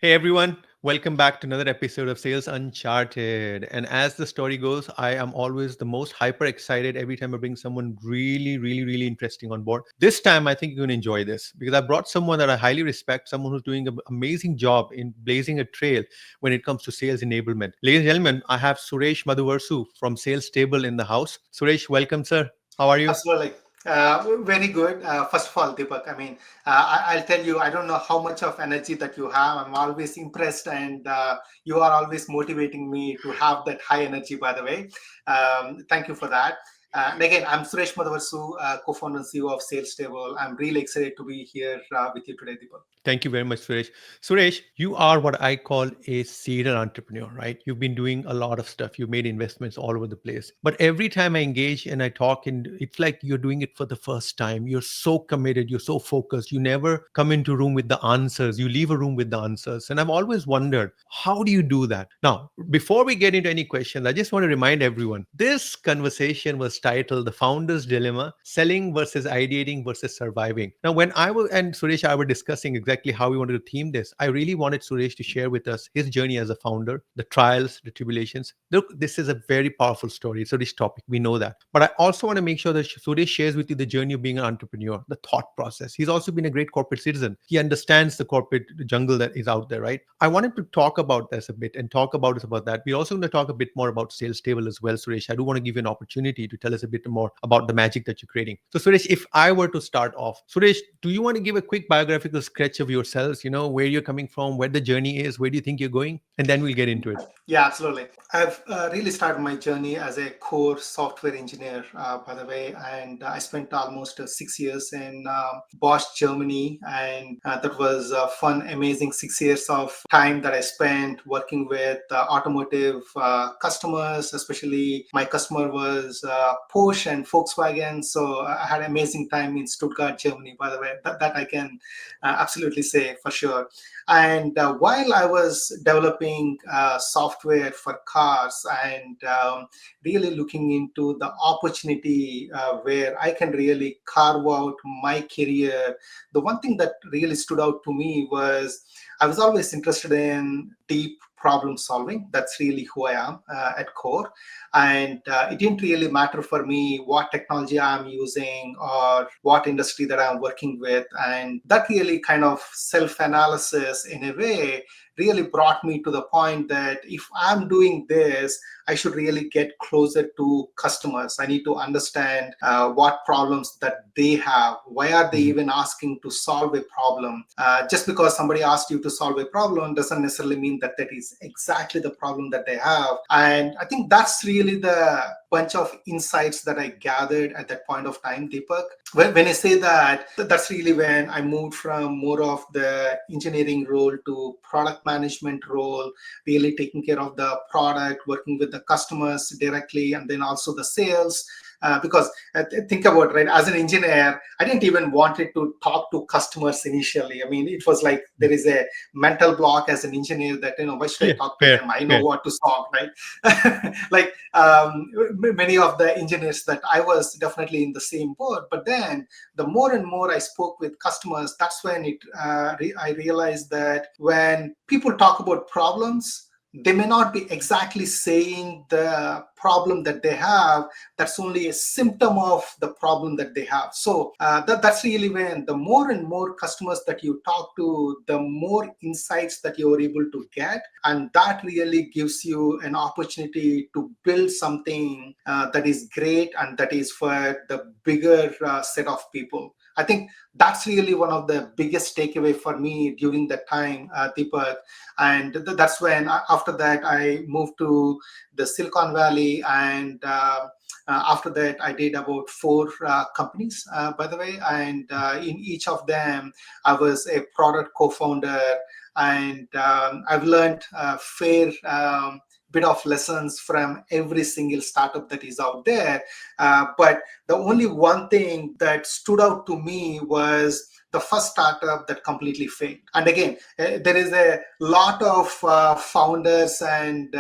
Hey everyone, welcome back to another episode of Sales Uncharted. And as the story goes, I am always the most hyper excited every time I bring someone really interesting on board. This time, I think you're going to enjoy this because I brought someone that I highly respect, someone who's doing an amazing job in blazing a trail when it comes to sales enablement. Ladies and gentlemen, I have Suresh Madhuvarsu from SalesTable in the house. Suresh, welcome, sir. How are you? Absolutely. Very good. First of all, Deepak, I'll tell you, I don't know how much of energy that you have. I'm always impressed, and you are always motivating me to have that high energy, by the way. Thank you for that. And again, I'm Suresh Madhuvarsu, co-founder and CEO of SalesTable. I'm really excited to be here with you today, Deepak. Thank you very much, Suresh. Suresh, you are what I call a serial entrepreneur, right? You've been doing a lot of stuff. You've made investments all over the place. But every time I engage and I talk, and it's like you're doing it for the first time. You're so committed. You're so focused. You never come into a room with the answers. You leave a room with the answers. And I've always wondered, how do you do that? Now, before we get into any questions, I just want to remind everyone this conversation was titled The Founder's Dilemma: Selling versus Ideating versus Surviving. Now, when I was and Suresh, I were discussing exactly how we wanted to theme this, I really wanted Suresh to share with us his journey as a founder, the trials, the tribulations. Look, this is a very powerful story. It's a rich topic. We know that. But I also want to make sure that Suresh shares with you the journey of being an entrepreneur, the thought process. He's also been a great corporate citizen. He understands the corporate jungle that is out there, right? I wanted to talk about this a bit and talk about us about that. We're also going to talk a bit more about Sales Table as well, Suresh. I do want to give you an opportunity to tell us a bit more about the magic that you're creating. So, Suresh, if I were to start off, Suresh, do you want to give a quick biographical sketch of yourselves? You know, where you're coming from, where the journey is, where do you think you're going? And then we'll get into it. Yeah, absolutely. I've really started my journey as a core software engineer, by the way, and I spent almost 6 years in Bosch, Germany, and that was a fun, amazing 6 years of time that I spent working with automotive customers. Especially, my customer was Porsche and Volkswagen, so I had an amazing time in Stuttgart, Germany. By the way, that I can absolutely say for sure. And while I was developing software for cars and really looking into the opportunity where I can really carve out my career, the one thing that really stood out to me was I was always interested in deep problem solving. That's really who I am at core. And it didn't really matter for me what technology I'm using or what industry that I'm working with. And that really kind of self-analysis in a way really brought me to the point that if I'm doing this, I should really get closer to customers. I need to understand what problems that they have. Why are they even asking to solve a problem? Just because somebody asked you to solve a problem doesn't necessarily mean that that is exactly the problem that they have. And I think that's really the bunch of insights that I gathered at that point of time, Deepak. When I say that, that's really when I moved from more of the engineering role to product management role, really taking care of the product, working with the customers directly, and then also the sales. Because think about, right, as an engineer, I didn't even wanted to talk to customers initially. I mean, it was like there is a mental block as an engineer that, why should I Yeah, talk to fair, them? I know fair. what to solve, right? Like many of the engineers that I was definitely in the same boat. But then the more and more I spoke with customers, that's when I realized that when people talk about problems, they may not be exactly saying the problem that they have. That's only a symptom of the problem that they have. So that's really when the more and more customers that you talk to, the more insights that you're able to get. And that really gives you an opportunity to build something that is great and that is for the bigger set of people. I think that's really one of the biggest takeaway for me during that time, Deepak. And that's when, after that, I moved to the Silicon Valley. And after that, I did about four companies, by the way. And in each of them, I was a product co-founder. And I've learned a fair bit of lessons from every single startup that is out there. But the only one thing that stood out to me was the first startup that completely failed. And again, there is a lot of founders and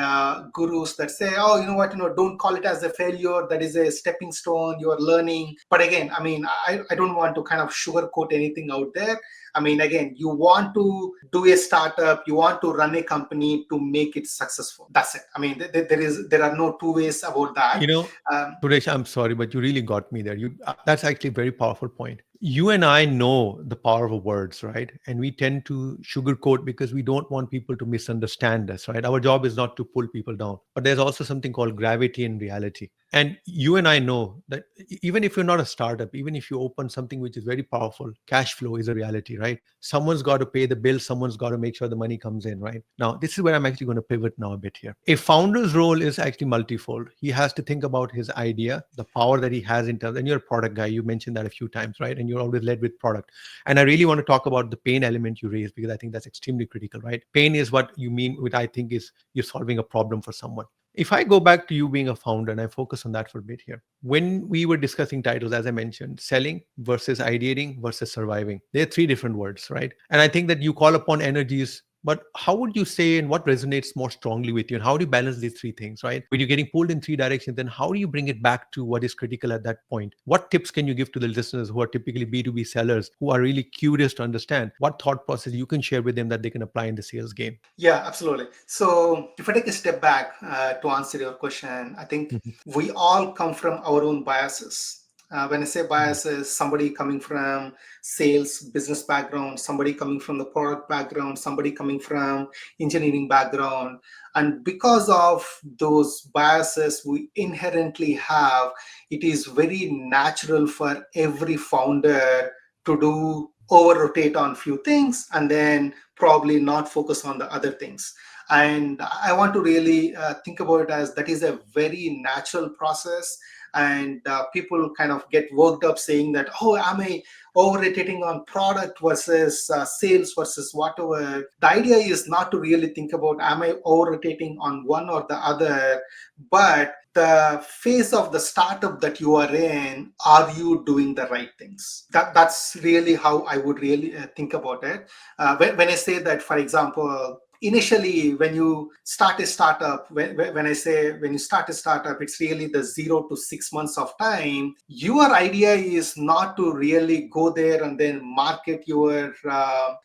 gurus that say, oh, you know what, don't call it as a failure. That is a stepping stone. You are learning. But again, I mean, I don't want to kind of sugarcoat anything out there. I mean, again, you want to do a startup, you want to run a company to make it successful. That's it. I mean, there are no two ways about that. You know, Um, Suresh, I'm sorry, but you really got me there. That's actually a very powerful point. You and I know the power of words, right? And we tend to sugarcoat because we don't want people to misunderstand us, right? Our job is not to pull people down, but there's also something called gravity and reality. And you and I know that even if you're not a startup, even if you open something which is very powerful, cash flow is a reality, right? Someone's got to pay the bill, someone's got to make sure the money comes in, right? Now, this is where I'm actually going to pivot now a bit here. A founder's role is actually multifold. He has to think about his idea, the power that he has in terms, and you're a product guy, you mentioned that a few times, right? And you're always led with product. And I really want to talk about the pain element you raised because I think that's extremely critical, right? Pain is what you mean, what I think is you're solving a problem for someone. If I go back to you being a founder and I focus on that for a bit here, when we were discussing titles, as I mentioned, selling versus ideating versus surviving, they're three different words, right? And I think that you call upon energies, but how would you say and what resonates more strongly with you? And how do you balance these three things, right? When you're getting pulled in three directions, then how do you bring it back to what is critical at that point? What tips can you give to the listeners who are typically B2B sellers who are really curious to understand what thought process you can share with them that they can apply in the sales game? Yeah, absolutely. So if I take a step back to answer your question, I think Mhm. we all come from our own biases. When I say Mhm. biases, somebody coming from sales business background, somebody coming from the product background, somebody coming from engineering background. And because of those biases we inherently have, it is very natural for every founder to do over rotate on few things and then probably not focus on the other things. And I want to really think about it as that is a very natural process. And people kind of get worked up saying that, oh, am I over rotating on product versus sales versus whatever? The idea is not to really think about, am I over rotating on one or the other, but the phase of the startup that you are in, are you doing the right things? That's really how I would really think about it. When I say that, for example, initially when you start a startup, when I say when you start a startup, it's really the 0 to 6 months of time. Your idea is not to really go there and then market your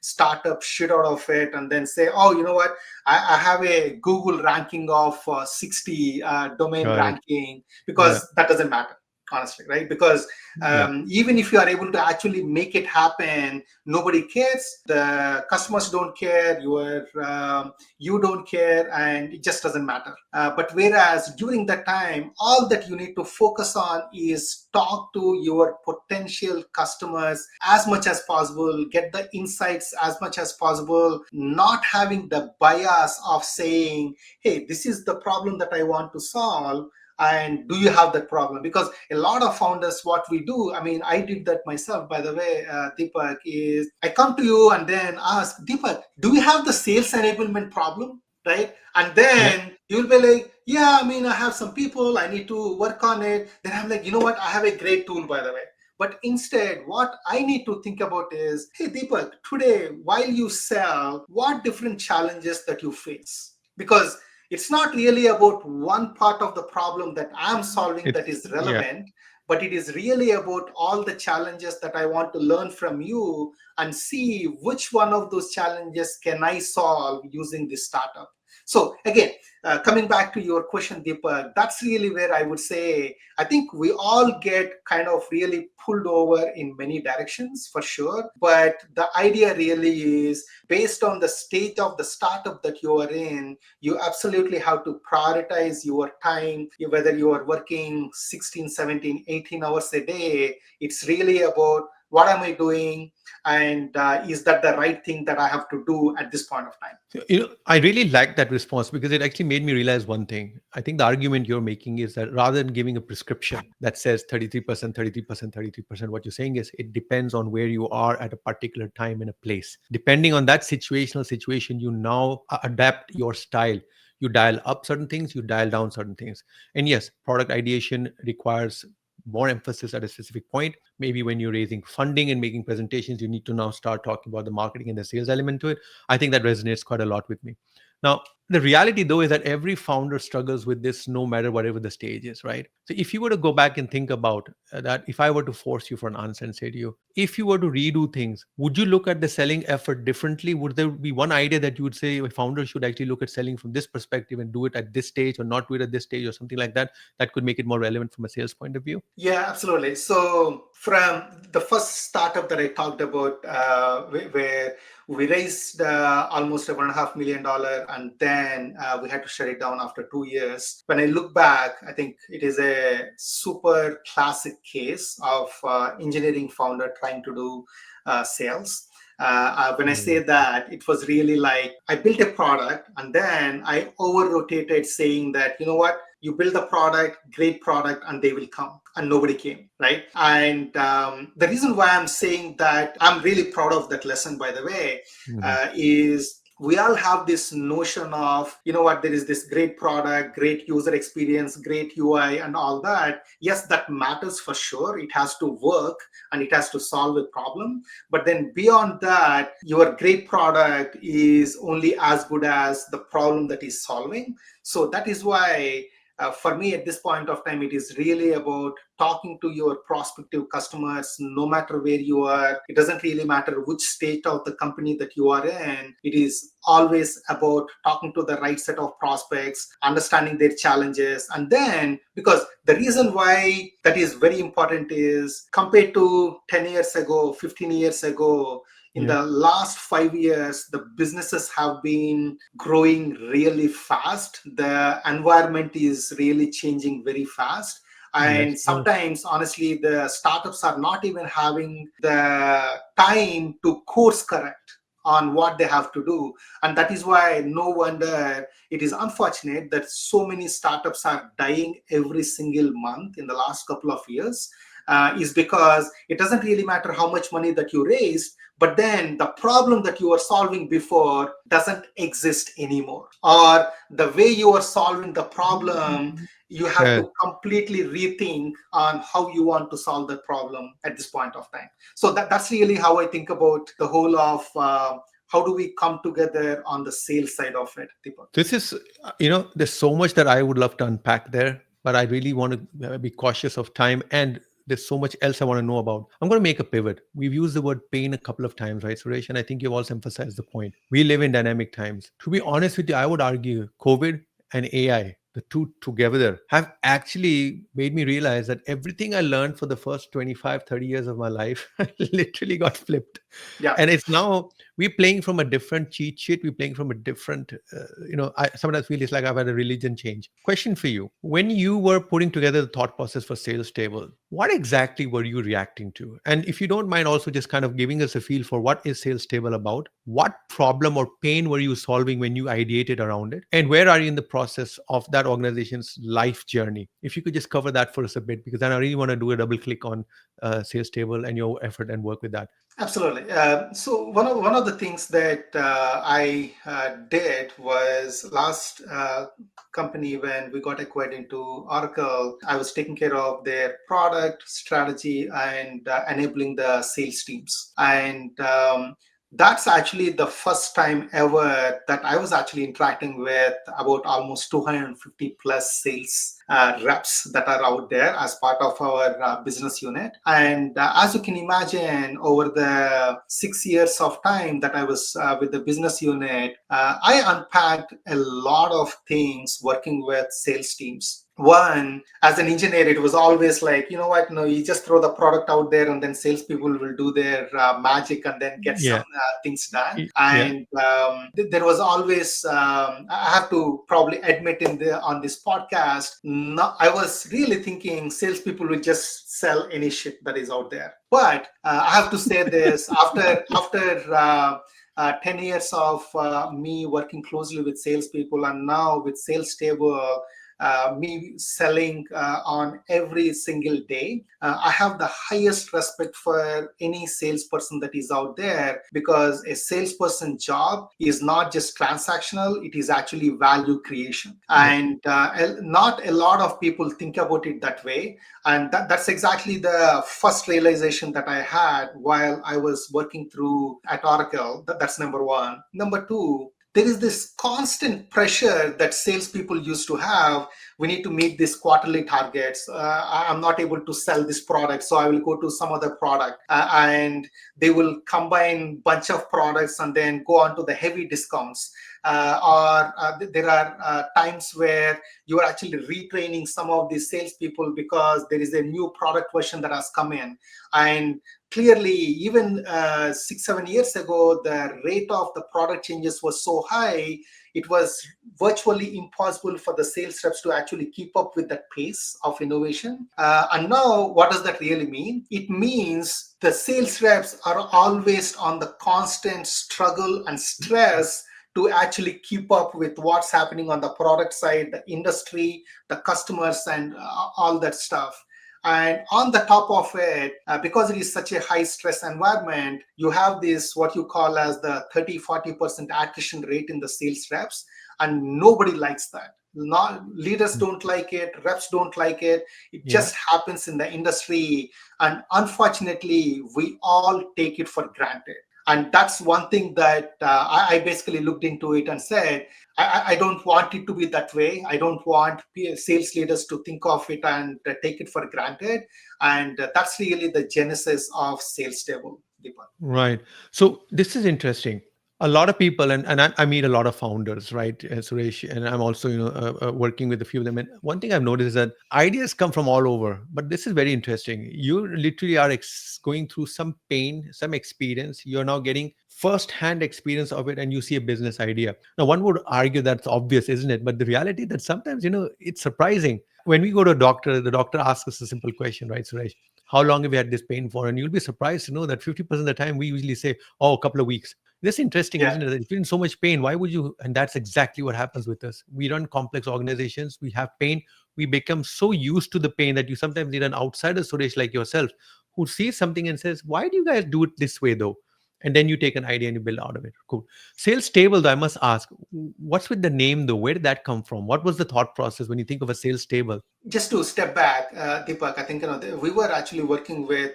startup shit out of it and then say, oh, you know what, I have a Google ranking of 60 domain Got it. ranking, Yeah. because that doesn't matter, honestly, right? Because Yeah. even if you are able to actually make it happen, nobody cares. The customers don't care. You don't care, and it just doesn't matter. But whereas during that time, all that you need to focus on is talk to your potential customers as much as possible, get the insights as much as possible, not having the bias of saying, hey, this is the problem that I want to solve, and do you have that problem? Because a lot of founders, what we do, I mean, I did that myself, by the way, Deepak, is I come to you and then ask, Deepak, do we have the sales enablement problem, right? And Yeah. then you'll be like, yeah, I mean, I have some people, I need to work on it. Then I'm like, you know what, I have a great tool, by the way. But instead, what I need to think about is, hey, Deepak, today, while you sell, what different challenges that you face? Because it's not really about one part of the problem that I'm solving that It's is yeah. relevant, but it is really about all the challenges that I want to learn from you and see which one of those challenges can I solve using this startup. So again, coming back to your question, Deepak, that's really where I would say I think we all get kind of really pulled over in many directions for sure. But the idea really is based on the stage of the startup that you are in, you absolutely have to prioritize your time, whether you are working 16, 17, 18 hours a day. It's really about what am I doing, and is that the right thing that I have to do at this point of time? I really like that response because it actually made me realize one thing. I think the argument you're making is that rather than giving a prescription that says 33%, 33%, 33%, what you're saying is it depends on where you are at a particular time and a place. Depending on that situational situation, you now adapt your style. You dial up certain things, you dial down certain things. And yes, product ideation requires more emphasis at a specific point. Maybe when you're raising funding and making presentations, you need to now start talking about the marketing and the sales element to it. I think that resonates quite a lot with me. Now, the reality though is that every founder struggles with this no matter whatever the stage is, right? So if you were to go back and think about that, if I were to force you for an answer and say to you, if you were to redo things, would you look at the selling effort differently? Would there be one idea that you would say a founder should actually look at selling from this perspective and do it at this stage, or not do it at this stage, or something like that, that could make it more relevant from a sales point of view? Yeah, absolutely. So from the first startup that I talked about, where we raised almost $1.5 million, and then we had to shut it down after 2 years. When I look back, I think it is a super classic case of engineering founder trying to do sales. When I say that, it was really like I built a product and then I over rotated saying that, you know what, you build a product, great product, and they will come. And nobody came, right? And the reason why I'm saying that, I'm really proud of that lesson, by the way, is we all have this notion of, you know what, there is this great product, great user experience, great UI, and all that. Yes, that matters for sure. It has to work and it has to solve a problem. But then beyond that, your great product is only as good as the problem that is solving. So that is why for me at this point of time, it is really about talking to your prospective customers, no matter where you are. It doesn't really matter which state of the company that you are in. It is always about talking to the right set of prospects, understanding their challenges. And then, because the reason why that is very important is, compared to 10 years ago, 15 years ago, in the last 5 years, the businesses have been growing really fast. The environment is really changing very fast. And sometimes, honestly, the startups are not even having the time to course correct on what they have to do. And that is why no wonder it is unfortunate that so many startups are dying every single month in the last couple of years. Is because it doesn't really matter how much money that you raised, but then the problem that you were solving before doesn't exist anymore. Or the way you are solving the problem, you have to completely rethink on how you want to solve that problem at this point of time. So that's really how I think about the whole of how do we come together on the sales side of it, Deepak. This is, there's so much that I would love to unpack there, but I really want to be cautious of time, and there's so much else I want to know about. I'm going to make a pivot. We've used the word pain a couple of times, right, Suresh? And I think you've also emphasized the point. We live in dynamic times. To be honest with you, I would argue COVID and AI, the two together, have actually made me realize that everything I learned for the first 25, 30 years of my life literally got flipped. Yeah. And it's now we're playing from a different cheat sheet. We're playing from a different, I sometimes feel it's like I've had a religion change. Question for you. When you were putting together the thought process for SalesTable, what exactly were you reacting to? And if you don't mind also just kind of giving us a feel for what is SalesTable about, what problem or pain were you solving when you ideated around it? And where are you in the process of that organization's life journey? If you could just cover that for us a bit, because then I really want to do a double click on SalesTable and your effort and work with that. Absolutely. So one of the things that I did was last company, when we got acquired into Oracle, I was taking care of their product strategy and enabling the sales teams. And that's actually the first time ever that I was actually interacting with about almost 250 plus sales reps that are out there as part of our business unit. And as you can imagine, over the 6 years of time that I was with the business unit, I unpacked a lot of things working with sales teams. One, as an engineer, it was always like, you know what, no, you just throw the product out there and then salespeople will do their magic and then get some things done. And there was always, I have to probably admit on this podcast, I was really thinking salespeople will just sell any shit that is out there. But I have to say this, after 10 years of me working closely with salespeople and now with SalesTable, me selling on every single day. I have the highest respect for any salesperson that is out there, because a salesperson job is not just transactional, it is actually value creation. Yep. And not a lot of people think about it that way. And that's exactly the first realization that I had while I was working through at Oracle. That's number one. Number two, there is this constant pressure that salespeople used to have. We need to meet these quarterly targets. I'm not able to sell this product, so I will go to some other product. And they will combine bunch of products and then go on to the heavy discounts. Or there are times where you are actually retraining some of these salespeople because there is a new product version that has come in. And clearly, even 6-7 years ago, the rate of the product changes was so high, it was virtually impossible for the sales reps to actually keep up with that pace of innovation. And now, what does that really mean? It means the sales reps are always on the constant struggle and stress to actually keep up with what's happening on the product side, the industry, the customers, and all that stuff. And on the top of it, because it is such a high stress environment, you have this what you call as the 30-40% attrition rate in the sales reps, and nobody likes that. Not, leaders don't like it, reps don't like it. It Yeah. just happens in the industry, and unfortunately, we all take it for granted. And that's one thing that I basically looked into it and said, I don't want it to be that way. I don't want sales leaders to think of it and take it for granted. And that's really the genesis of SalesTable, Deepak. Right. So this is interesting. A lot of people, and I meet a lot of founders, right, Suresh, and I'm also, working with a few of them. And one thing I've noticed is that ideas come from all over. But this is very interesting. You literally are going through some pain, some experience. You're now getting first-hand experience of it, and you see a business idea. Now, one would argue that's obvious, isn't it? But the reality that sometimes, it's surprising. When we go to a doctor, the doctor asks us a simple question, right, Suresh? How long have you had this pain for? And you'll be surprised to know that 50% of the time we usually say, oh, a couple of weeks. This is interesting, Yeah. isn't it? If you're in so much pain, why would you? And that's exactly what happens with us. We run complex organizations, we have pain, we become so used to the pain that you sometimes need an outsider, Suresh, like yourself, who sees something and says, why do you guys do it this way though? And then you take an idea and you build out of it. Cool. Sales table, though, I must ask, what's with the name though? Where did that come from? What was the thought process when you think of a sales table? Just to step back, Deepak, I think we were actually working with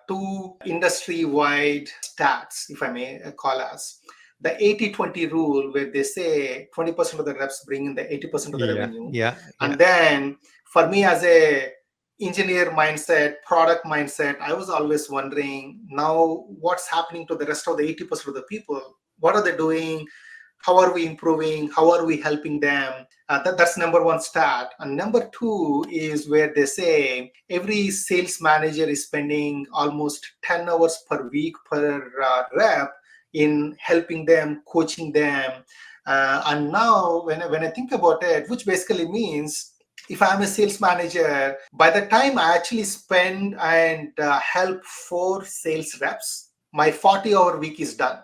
two industry-wide stats, if I may call us. The 80-20 rule, where they say 20% of the reps bring in the 80% of the Yeah, revenue. yeah, yeah. And then for me as a engineer mindset, product mindset, I was always wondering, now what's happening to the rest of the 80% of the people? What are they doing? How are we improving? How are we helping them? That's number one stat. And number two is where they say every sales manager is spending almost 10 hours per week per rep in helping them, coaching them. And now when I think about it, which basically means if I'm a sales manager, by the time I actually spend and help 4 sales reps, my 40-hour week is done,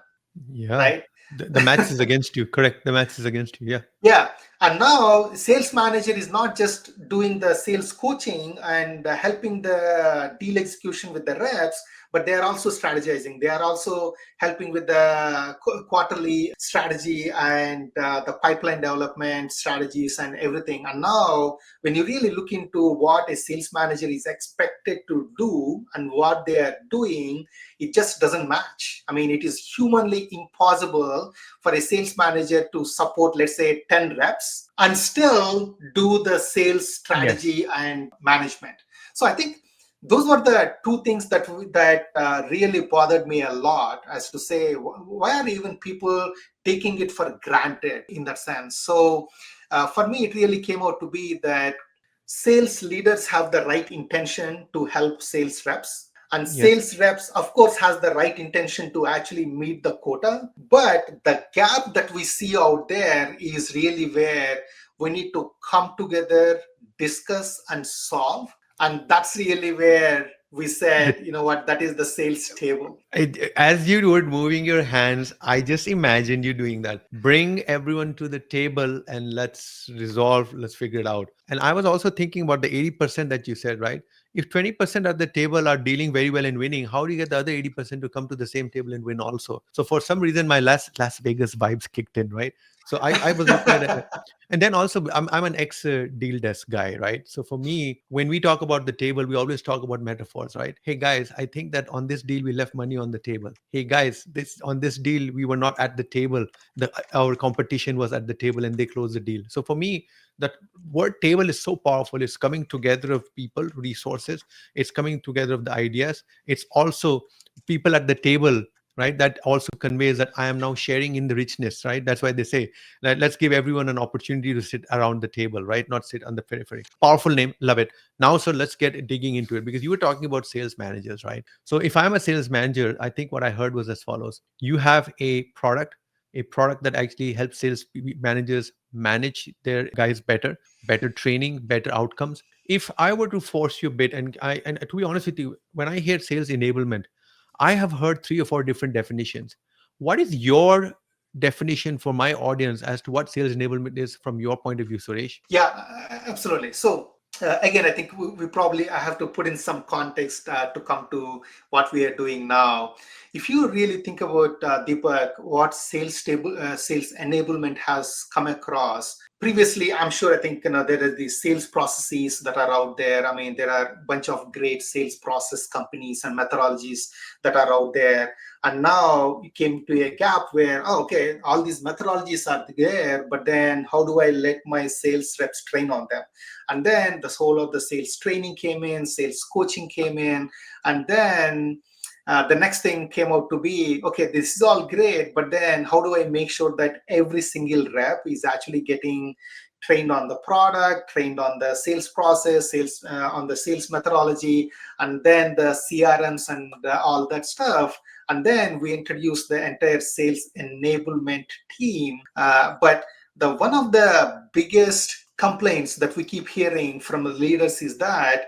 Yeah. right? The maths is against you. Correct. The maths is against you. Yeah. Yeah. And now sales manager is not just doing the sales coaching and helping the deal execution with the reps, but they are also strategizing. They are also helping with the quarterly strategy and the pipeline development strategies and everything. And now when you really look into what a sales manager is expected to do and what they are doing, it just doesn't match. I mean, it is humanly impossible for a sales manager to support, let's say, 10 reps and still do the sales Yes. strategy and management. So I think those were the two things that really bothered me a lot, as to say, why are even people taking it for granted in that sense? So for me, it really came out to be that sales leaders have the right intention to help sales reps, and Yes. sales reps of course has the right intention to actually meet the quota. But the gap that we see out there is really where we need to come together, discuss and solve. And that's really where we The said, you know what, that is the sales table. As you were moving your hands, I just imagined you doing that. Bring everyone to the table and let's figure it out. And I was also thinking about the 80% that you said, right? If 20% at the table are dealing very well and winning, how do you get the other 80% to come to the same table and win also? So for some reason, my Las Vegas vibes kicked in, right? So I was looking at it. And then also, I'm an ex deal desk guy, right? So for me, when we talk about the table, we always talk about metaphors, right? Hey guys, I think that on this deal we left money on the table. Hey guys, this on this deal we were not at the table. Our competition was at the table and they closed the deal. So for me, that word table is so powerful. It's coming together of people, resources. It's coming together of the ideas. It's also people at the table, right? That also conveys that I am now sharing in the richness, right? That's why they say, let's give everyone an opportunity to sit around the table, right? Not sit on the periphery. Powerful name, love it. Now, so let's get digging into it, because you were talking about sales managers, right? So if I'm a sales manager, I think what I heard was as follows: you have a product that actually helps managers manage their guys better training, better outcomes. If I were to force you a bit, and to be honest with you, when I hear sales enablement, I have heard three or four different definitions. What is your definition for my audience as to what sales enablement is from your point of view, Suresh? Yeah, absolutely. So again, I think we probably I have to put in some context to come to what we are doing now. If you really think about Deepak, what sales enablement has come across previously, I'm sure I think there are these sales processes that are out there. I mean, there are a bunch of great sales process companies and methodologies that are out there. And now you came to a gap where, oh, okay, all these methodologies are there, but then how do I let my sales reps train on them? And then the whole of the sales training came in, sales coaching came in, and then the next thing came out to be, okay, this is all great, but then how do I make sure that every single rep is actually getting trained on the product, trained on the sales process, sales on the sales methodology, and then the CRMs and all that stuff. And then we introduced the entire sales enablement team. But the one of the biggest complaints that we keep hearing from the leaders is that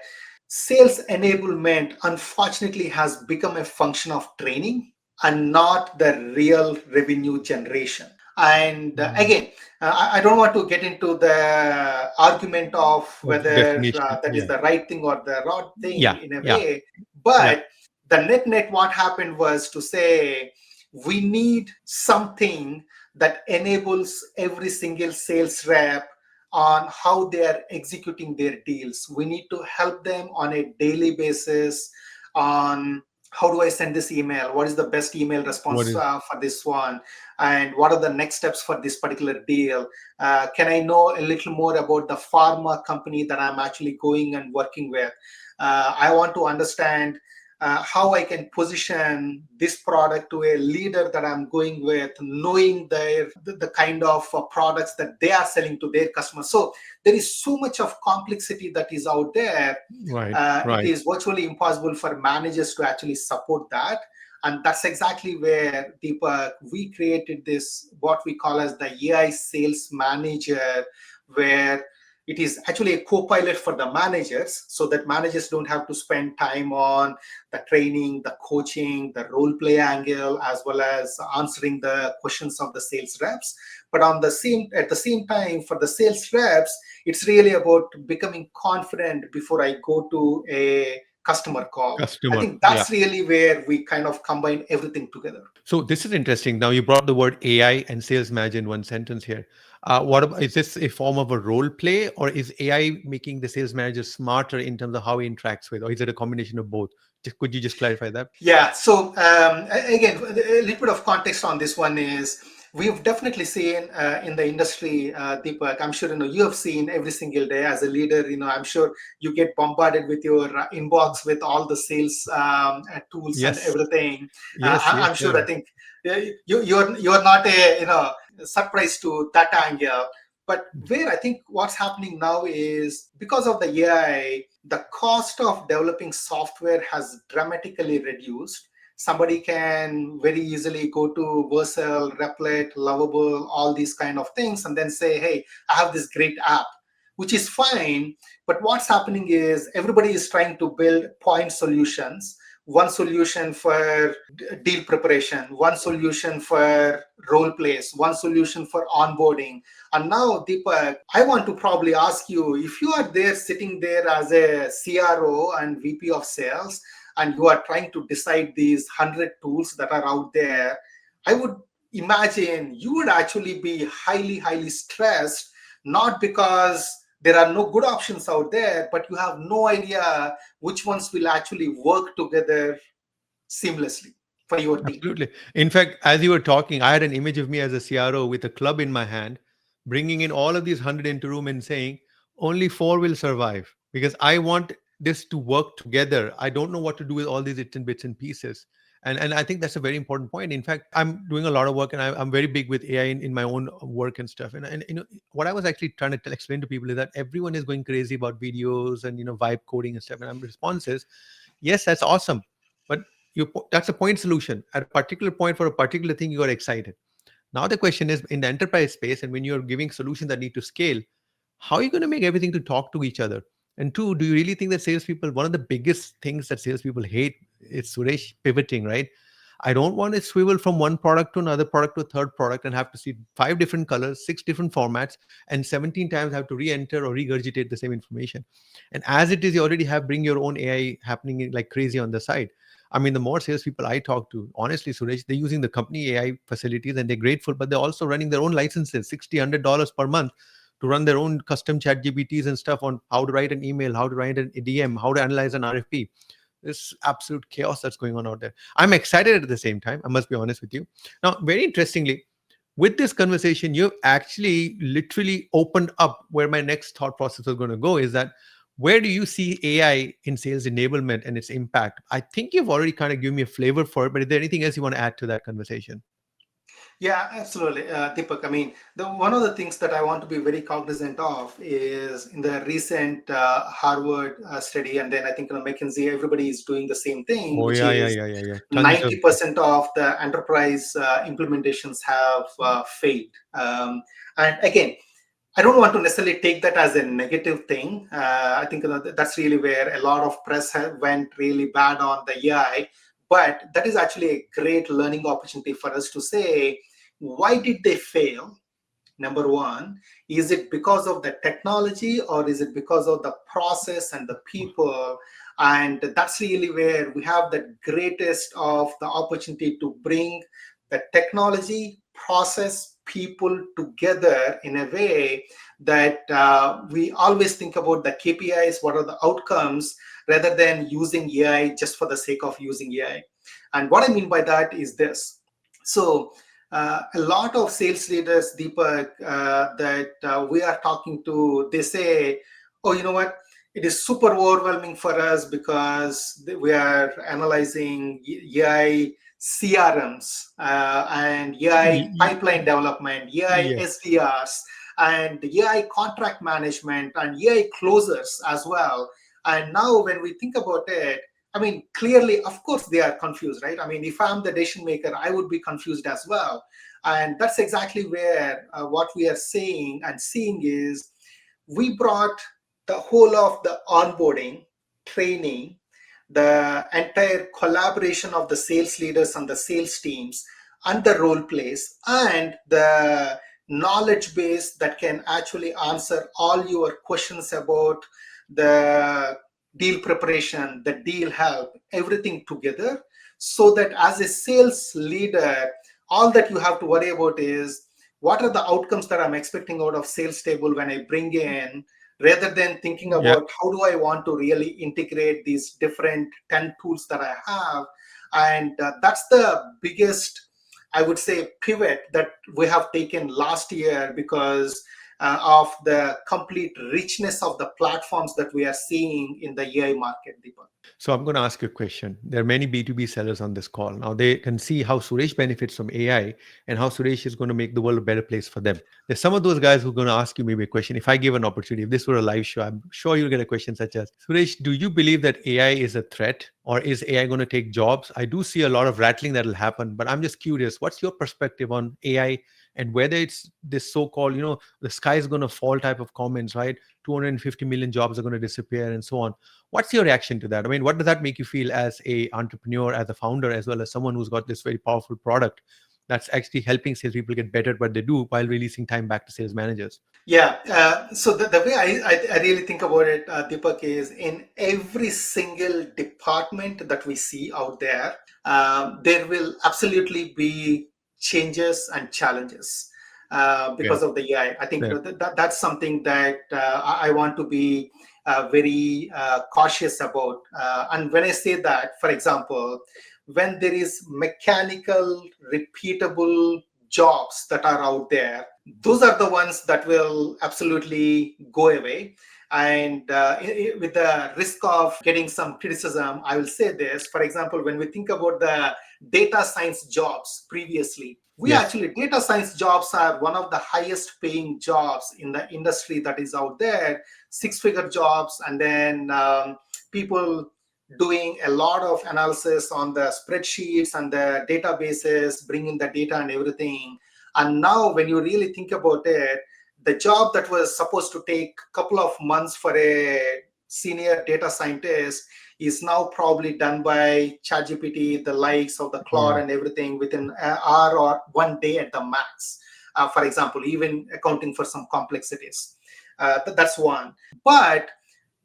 sales enablement unfortunately has become a function of training and not the real revenue generation. And Mm. again, I don't want to get into the argument of Of whether definition. that is Yeah. the right thing or the wrong thing Yeah. in a Yeah. way, Yeah. but the net what happened was to say we need something that enables every single sales rep on how they are executing their deals. We need to help them on a daily basis on how do I send this email? What is the best email What response is for this one? And what are the next steps for this particular deal? Can I know a little more about the pharma company that I'm actually going and working with? I want to understand how I can position this product to a leader that I'm going with, knowing the kind of products that they are selling to their customers. So there is so much of complexity that is out there. right? It Right. is virtually impossible for managers to actually support that. And that's exactly where, Deepak, we created this, what we call as the AI sales manager, where it is actually a co-pilot for the managers so that managers don't have to spend time on the training, the coaching, the role play angle, as well as answering the questions of the sales reps. But at the same time, for the sales reps, it's really about becoming confident before I go to a customer call. I Customer. think Yeah. that's really where we kind of combine everything together. So this is interesting. Now you brought the word AI and sales manager in one sentence here. Is this a form of a role play, or is AI making the sales manager smarter in terms of how he interacts with, or is it a combination of both? Could you just clarify that? Yeah. So again, a little bit of context on this one is we've definitely seen in the industry, Deepak. I'm sure you have seen every single day as a leader. I'm sure you get bombarded with your inbox with all the sales tools and Yes. everything. Yes. Yes, I'm sure. I sir. think you're not a surprise to that angle. But where I think what's happening now is because of the AI, the cost of developing software has dramatically reduced. Somebody can very easily go to Vercel, Replit, Lovable, all these kind of things, and then say, hey, I have this great app. which is fine. But what's happening is everybody is trying to build point solutions. One solution for deal preparation, one solution for role plays, one solution for onboarding. And now, Deepak, I want to probably ask you, if you are there sitting there as a CRO and VP of sales, and you are trying to decide these 100 tools that are out there, I would imagine you would actually be highly stressed, not because there are no good options out there, but you have no idea which ones will actually work together seamlessly for your team. Absolutely. In fact, as you were talking, I had an image of me as a CRO with a club in my hand, bringing in all of these 100 into room and saying, only four will survive because I want this to work together. I don't know what to do with all these bits and pieces. And I think that's a very important point. In fact, I'm doing a lot of work and I'm very big with AI in my own work and stuff. And what I was actually trying to explain to people is that everyone is going crazy about videos and vibe coding and stuff. And I'm responses, yes, that's awesome. But that's a point solution. At a particular point for a particular thing, you are excited. Now the question is in the enterprise space, and when you're giving solutions that need to scale, how are you going to make everything to talk to each other? And two, do you really think that salespeople, one of the biggest things that salespeople hate is Suresh pivoting, right? I don't want to swivel from one product to another product to a third product and have to see five different colors, six different formats, and 17 times have to re-enter or regurgitate the same information. And as it is, you already have bring your own AI happening like crazy on the side. I mean, the more salespeople I talk to, honestly, Suresh, they're using the company AI facilities and they're grateful, but they're also running their own licenses, $60, $100 per month to run their own custom chat GPTs and stuff on how to write an email, how to write an DM, how to analyze an RFP. This absolute chaos that's going on out there. I'm excited at the same time. I must be honest with you. Now, very interestingly, with this conversation, you've actually literally opened up where my next thought process was going to go is that where do you see AI in sales enablement and its impact? I think you've already kind of given me a flavor for it, but is there anything else you want to add to that conversation? Yeah, absolutely, Deepak. I mean, one of the things that I want to be very cognizant of is in the recent Harvard study, and then I think McKinsey, everybody is doing the same thing, Oh which yeah, yeah, is yeah, yeah, yeah. Tons of 90% of the enterprise implementations have failed. And again, I don't want to necessarily take that as a negative thing. I think that's really where a lot of press went really bad on the AI, but that is actually a great learning opportunity for us to say, why did they fail? Number one, is it because of the technology or is it because of the process and the people? And that's really where we have the greatest of the opportunity to bring the technology, process, people together in a way that we always think about the KPIs, what are the outcomes, rather than using AI just for the sake of using AI. And what I mean by that is this. So a lot of sales leaders, Deepak, that we are talking to, they say, oh, you know what? It is super overwhelming for us because we are analyzing AI CRMs and AI pipeline development, AI yes. SDRs, and AI contract management and AI closers as well. And now when we think about it, I mean, clearly, of course, they are confused, right? I mean, if I'm the decision maker, I would be confused as well. And that's exactly where what we are saying and seeing is we brought the whole of the onboarding, training, the entire collaboration of the sales leaders and the sales teams and the role plays and the knowledge base that can actually answer all your questions about the deal preparation, the deal help, everything together, so that as a sales leader, all that you have to worry about is what are the outcomes that I'm expecting out of SalesTable when I bring in, rather than thinking Yeah. about how do I want to really integrate these different 10 tools that I have. And that's the biggest, I would say, pivot that we have taken last year because of the complete richness of the platforms that we are seeing in the AI market, Deepak. So I'm going to ask you a question. There are many B2B sellers on this call. Now they can see how Suresh benefits from AI and how Suresh is going to make the world a better place for them. There's some of those guys who are going to ask you maybe a question. If I give an opportunity, if this were a live show, I'm sure you'll get a question such as, Suresh, do you believe that AI is a threat or is AI going to take jobs? I do see a lot of rattling that will happen, but I'm just curious, what's your perspective on AI and whether it's this so-called, the sky is going to fall type of comments, right? 250 million jobs are going to disappear and so on. What's your reaction to that? I mean, what does that make you feel as a entrepreneur, as a founder, as well as someone who's got this very powerful product that's actually helping salespeople get better at what they do while releasing time back to sales managers? Yeah. So the way I really think about it, Deepak, is in every single department that we see out there, there will absolutely be changes and challenges Yeah. because of the AI. I think Yeah. that's something that I want to be very cautious about. And when I say that, for example, when there is mechanical, repeatable jobs that are out there, those are the ones that will absolutely go away. And with the risk of getting some criticism, I will say this. For example, when we think about the data science jobs previously, we Yes. actually, data science jobs are one of the highest paying jobs in the industry that is out there, six-figure jobs. And then people doing a lot of analysis on the spreadsheets and the databases, bringing the data and everything. And now, when you really think about it, the job that was supposed to take a couple of months for a senior data scientist is now probably done by ChatGPT, the likes of the Claude Yeah. and everything within an hour or 1 day at the max. For example, even accounting for some complexities. That's one. But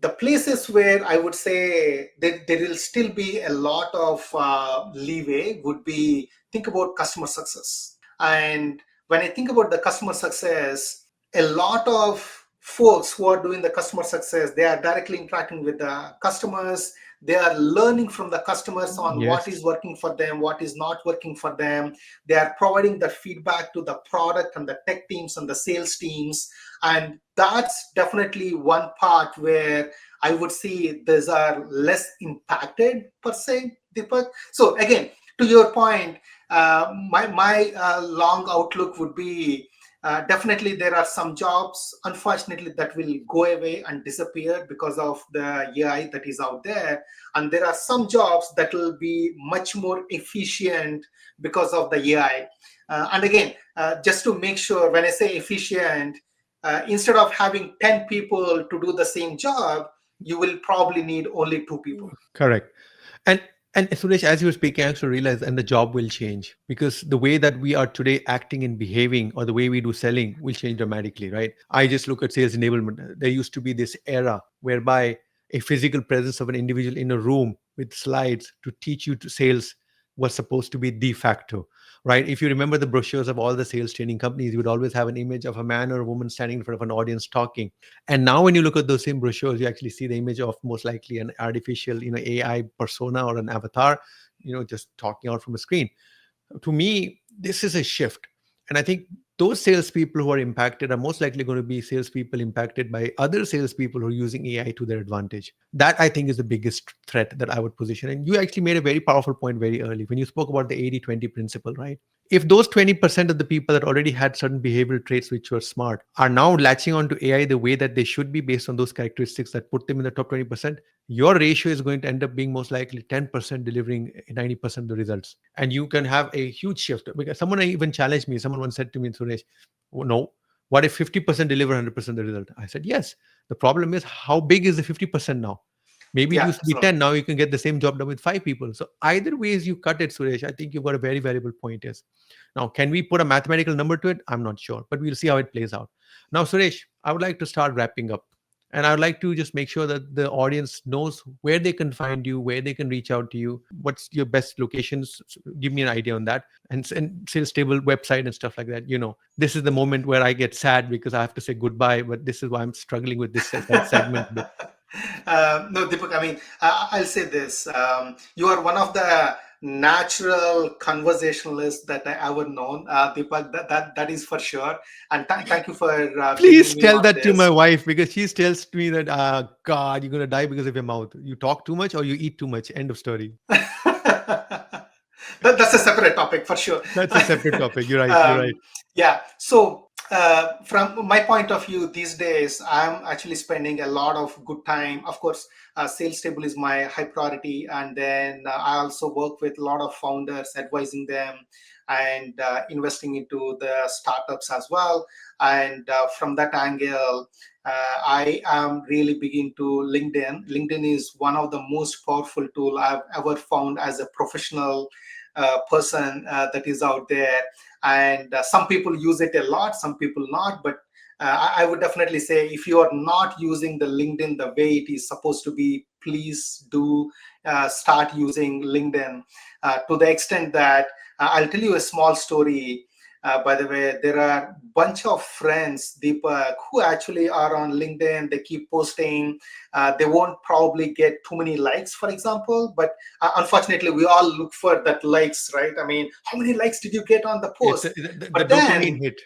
the places where I would say there will still be a lot of leeway would be, think about customer success. And when I think about the customer success, a lot of folks who are doing the customer success, they are directly interacting with the customers. They are learning from the customers on what Yes. is working for them, what is not working for them. They are providing the feedback to the product and the tech teams and the sales teams. And that's definitely one part where I would say these are less impacted per se, Deepak. So again, to your point, my long outlook would be, definitely there are some jobs, unfortunately, that will go away and disappear because of the AI that is out there. And there are some jobs that will be much more efficient because of the AI. And again, just to make sure, when I say efficient, instead of having 10 people to do the same job, you will probably need only two people. Correct. And Suresh, as you were speaking, I also realized, and the job will change because the way that we are today acting and behaving, or the way we do selling, will change dramatically, right? I just look at sales enablement. There used to be this era whereby a physical presence of an individual in a room with slides to teach you to sales was supposed to be de facto, right? If you remember the brochures of all the sales training companies, you would always have an image of a man or a woman standing in front of an audience talking. And now when you look at those same brochures, you actually see the image of most likely an artificial, AI persona or an avatar, just talking out from a screen. To me, this is a shift. And I think those salespeople who are impacted are most likely going to be salespeople impacted by other salespeople who are using AI to their advantage. That, I think, is the biggest threat that I would position. And you actually made a very powerful point very early when you spoke about the 80-20 principle, right? If those 20% of the people that already had certain behavioral traits which were smart are now latching onto AI the way that they should be based on those characteristics that put them in the top 20%, your ratio is going to end up being most likely 10% delivering 90% of the results. And you can have a huge shift. Because someone even challenged me, someone once said to me, Suresh, oh, no, what if 50% deliver 100% of the result? I said, yes. The problem is, how big is the 50% now? Maybe it Yeah, used to be absolutely. 10. Now you can get the same job done with 5 people. So either ways you cut it, Suresh, I think you've got a very valuable point. Is now, can we put a mathematical number to it? I'm not sure, but we'll see how it plays out. Now, Suresh, I would like to start wrapping up. And I would like to just make sure that the audience knows where they can find you, where they can reach out to you, what's your best locations. Give me an idea on that. And sales table website and stuff like that. This is the moment where I get sad because I have to say goodbye, but this is why I'm struggling with this segment a bit. No, Deepak, I mean, I'll say this. You are one of the natural conversationalists that I ever known, Deepak. That is for sure. And thank you for bringing Please me tell on that to my this. wife because she tells me that, God, you're going to die because of your mouth. You talk too much or you eat too much. End of story. That's a separate topic for sure. That's a separate topic. You're right. You're right. um, yeah. So From my point of view, these days, I'm actually spending a lot of good time. Of course, sales table is my high priority, and then I also work with a lot of founders, advising them and investing into the startups as well. And from that angle, I am really big into LinkedIn. LinkedIn is one of the most powerful tool I've ever found as a professional person that is out there. And some people use it a lot, some people not, but I would definitely say if you are not using the LinkedIn the way it is supposed to be, please do start using LinkedIn to the extent that I'll tell you a small story. By the way, there are bunch of friends, Deepak, who actually are on LinkedIn. They keep posting. They won't probably get too many likes, for example, but unfortunately, we all look for that likes, right? I mean, how many likes did you get on the It's post? the But dopamine then, hit.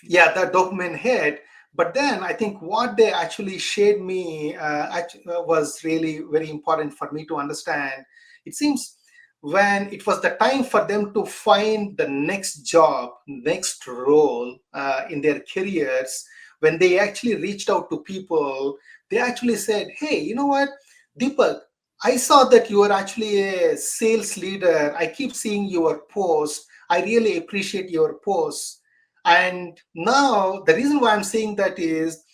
yeah, the dopamine hit. But then I think what they actually shared me was really very important for me to understand. It seems when it was the time for them to find the next job, next role in their careers, when they actually reached out to people, they actually said, hey, you know what, Deepak, I saw that you are actually a sales leader. I keep seeing your post. I really appreciate your posts. And now the reason why I'm saying that is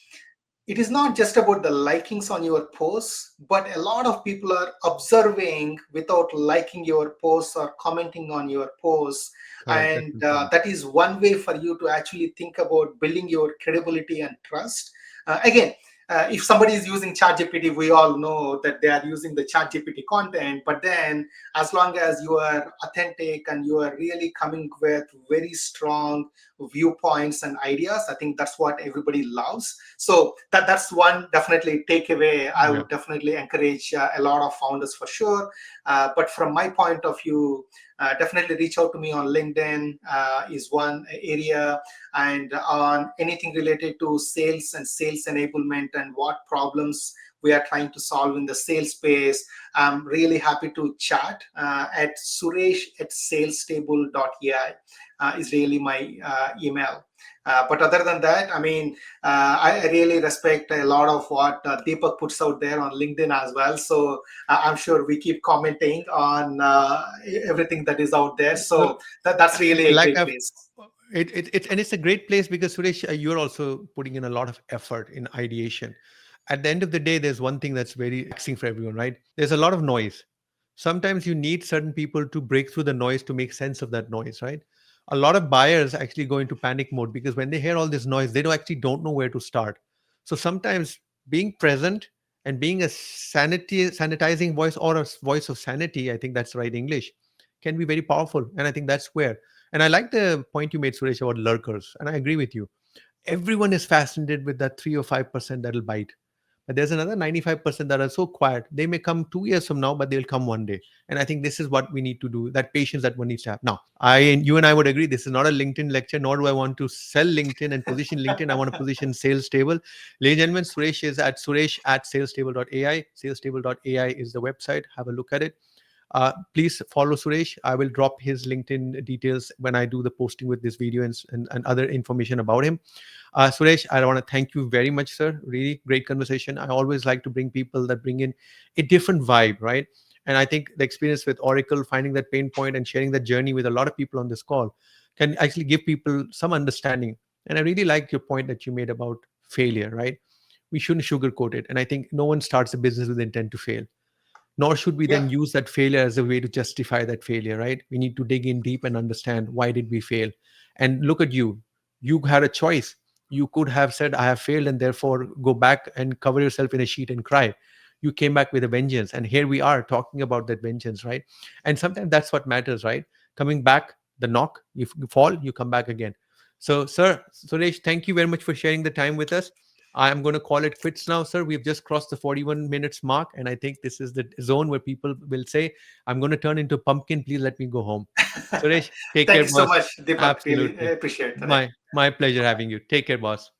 it is not just about the likings on your posts, but a lot of people are observing without liking your posts or commenting on your posts. Correct. That's And important. that is one way for you to actually think about building your credibility and trust. Again, if somebody is using ChatGPT, we all know that they are using the ChatGPT content. But then, as long as you are authentic and you are really coming with very strong viewpoints and ideas, I think that's what everybody loves. So that's one definitely takeaway I Yeah. would definitely encourage a lot of founders for sure. But from my point of view, definitely reach out to me on LinkedIn is one area, and on anything related to sales and sales enablement and what problems we are trying to solve in the sales space. I'm really happy to chat at Suresh at SalesTable.ai is really my email. But other than that, I mean, I really respect a lot of what Deepak puts out there on LinkedIn as well. So I'm sure we keep commenting on everything that is out there. Well, So that's really a like great I've place. it's a great place because Suresh, you're also putting in a lot of effort in ideation. At the end of the day, there's one thing that's very taxing for everyone, right? There's a lot of noise. Sometimes you need certain people to break through the noise to make sense of that noise, right? A lot of buyers actually go into panic mode because when they hear all this noise, they don't know where to start. So sometimes being present and being a sanitizing voice or a voice of sanity, I think that's right English, can be very powerful. And I think that's where, and I like the point you made, Suresh, about lurkers. And I agree with you. Everyone is fascinated with that 3 or 5% that'll bite. But there's another 95% that are so quiet. They may come 2 years from now, but they'll come one day. And I think this is what we need to do, that patience that one needs to have. Now, you and I would agree this is not a LinkedIn lecture, nor do I want to sell LinkedIn and position LinkedIn. I want to position Sales Table. Ladies and gentlemen, Suresh is at Suresh at salestable.ai. Salestable.ai is the website. Have a look at it. Please follow Suresh. I will drop his LinkedIn details when I do the posting with this video and other information about him. Suresh, I want to thank you very much, sir. Really great conversation. I always like to bring people that bring in a different vibe, right? And I think the experience with Oracle, finding that pain point and sharing that journey with a lot of people on this call can actually give people some understanding. And I really like your point that you made about failure, right? We shouldn't sugarcoat it. And I think no one starts a business with intent to fail, nor should we Yeah, then use that failure as a way to justify that failure, right? We need to dig in deep and understand why did we fail. And look at you, you had a choice. You could have said I have failed and therefore go back and cover yourself in a sheet and cry. You came back with a vengeance, and here we are talking about that vengeance, right? And sometimes that's what matters, right? Coming back, the knock, you fall, you come back again. So sir Suresh, thank you very much for sharing the time with us. I am going to call it quits now, sir. We've just crossed the 41 minutes mark, and I think this is the zone where people will say, I'm going to turn into a pumpkin. Please let me go home. Suresh, take thank care, you so boss. much, Deepak. Really Absolutely. appreciate that. My pleasure having you. Take care, boss.